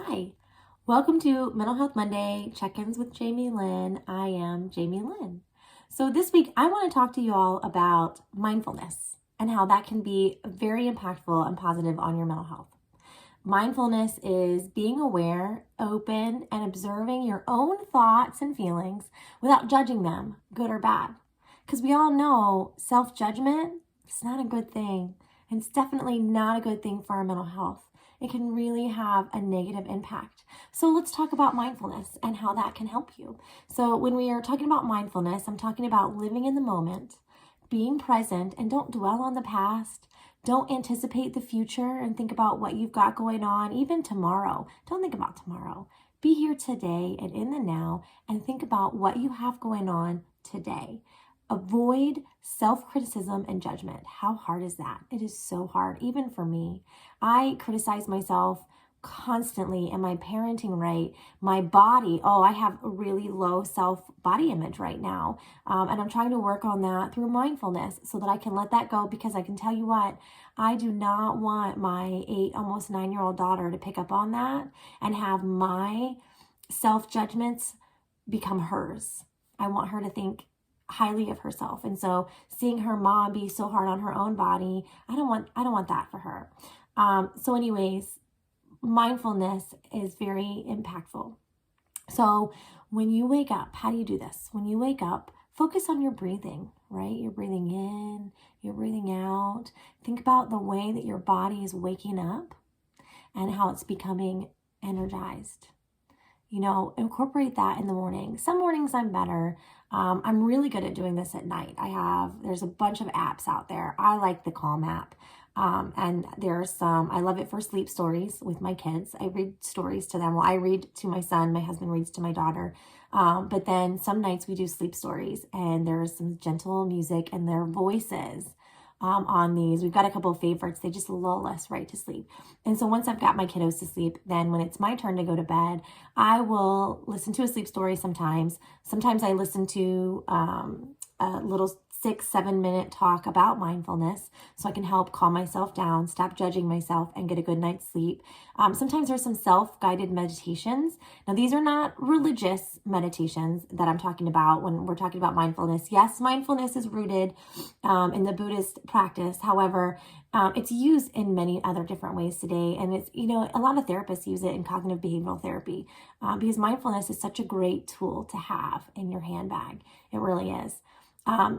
Hi, welcome to Mental Health Monday Check-ins with Jamie Lynn. I am Jamie Lynn. So this week I want to talk to you all about mindfulness and how that can be very impactful and positive on your mental health. Mindfulness is being aware, open, and observing your own thoughts and feelings without judging them, good or bad. Because we all know self-judgment is not a good thing, and it's definitely not a good thing for our mental health. It can really have a negative impact. So let's talk about mindfulness and how that can help you. So when we are talking about mindfulness, I'm talking about living in the moment, being present, and don't dwell on the past. Don't anticipate the future and think about what you've got going on, even tomorrow. Don't think about tomorrow. Be here today and in the now and think about what you have going on today. Avoid self-criticism and judgment. How hard is that? It is so hard, even for me. I criticize myself constantly. Am I parenting right? My body, I have a really low self-body image right now. And I'm trying to work on that through mindfulness so that I can let that go, because I can tell you what, I do not want my 8, almost 9-year-old daughter to pick up on that and have my self-judgments become hers. I want her to think highly of herself. And so seeing her mom be so hard on her own body, I don't want that for her. So anyways, mindfulness is very impactful. So when you wake up, how do you do this? When you wake up, focus on your breathing, right? You're breathing in, you're breathing out. Think about the way that your body is waking up and how it's becoming energized. Incorporate that in the morning. Some mornings I'm better. I'm really good at doing this at night. There's a bunch of apps out there. I like the Calm app. And I love it for sleep stories with my kids. I read stories to them. Well, I read to my son, my husband reads to my daughter. But then some nights we do sleep stories, and there's some gentle music and their voices on these. We've got a couple of favorites. They just lull us right to sleep. And so once I've got my kiddos to sleep, then when it's my turn to go to bed, I will listen to a sleep story sometimes. Sometimes I listen to a little 6-7 minute talk about mindfulness so I can help calm myself down, stop judging myself, and get a good night's sleep. Sometimes there's some self-guided meditations. Now, these are not religious meditations that I'm talking about when we're talking about mindfulness. Yes, mindfulness is rooted in the Buddhist practice. However, it's used in many other different ways today. And it's, a lot of therapists use it in cognitive behavioral therapy because mindfulness is such a great tool to have in your handbag. It really is.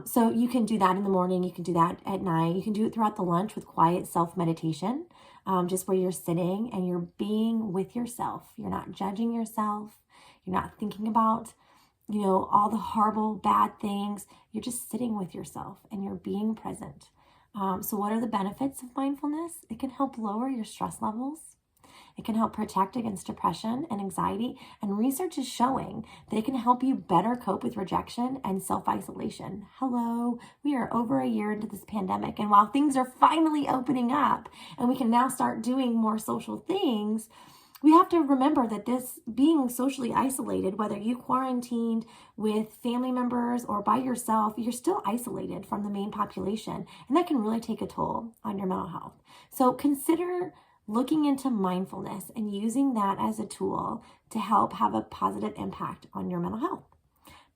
So you can do that in the morning. You can do that at night. You can do it throughout the lunch with quiet self-meditation, just where you're sitting and you're being with yourself. You're not judging yourself. You're not thinking about, all the horrible, bad things. You're just sitting with yourself and you're being present. So what are the benefits of mindfulness? It can help lower your stress levels. It can help protect against depression and anxiety, and research is showing that it can help you better cope with rejection and self-isolation. Hello, we are over a year into this pandemic, and while things are finally opening up and we can now start doing more social things, we have to remember that this being socially isolated, whether you quarantined with family members or by yourself, you're still isolated from the main population, and that can really take a toll on your mental health. So consider looking into mindfulness and using that as a tool to help have a positive impact on your mental health.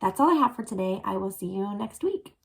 That's all I have for today. I will see you next week.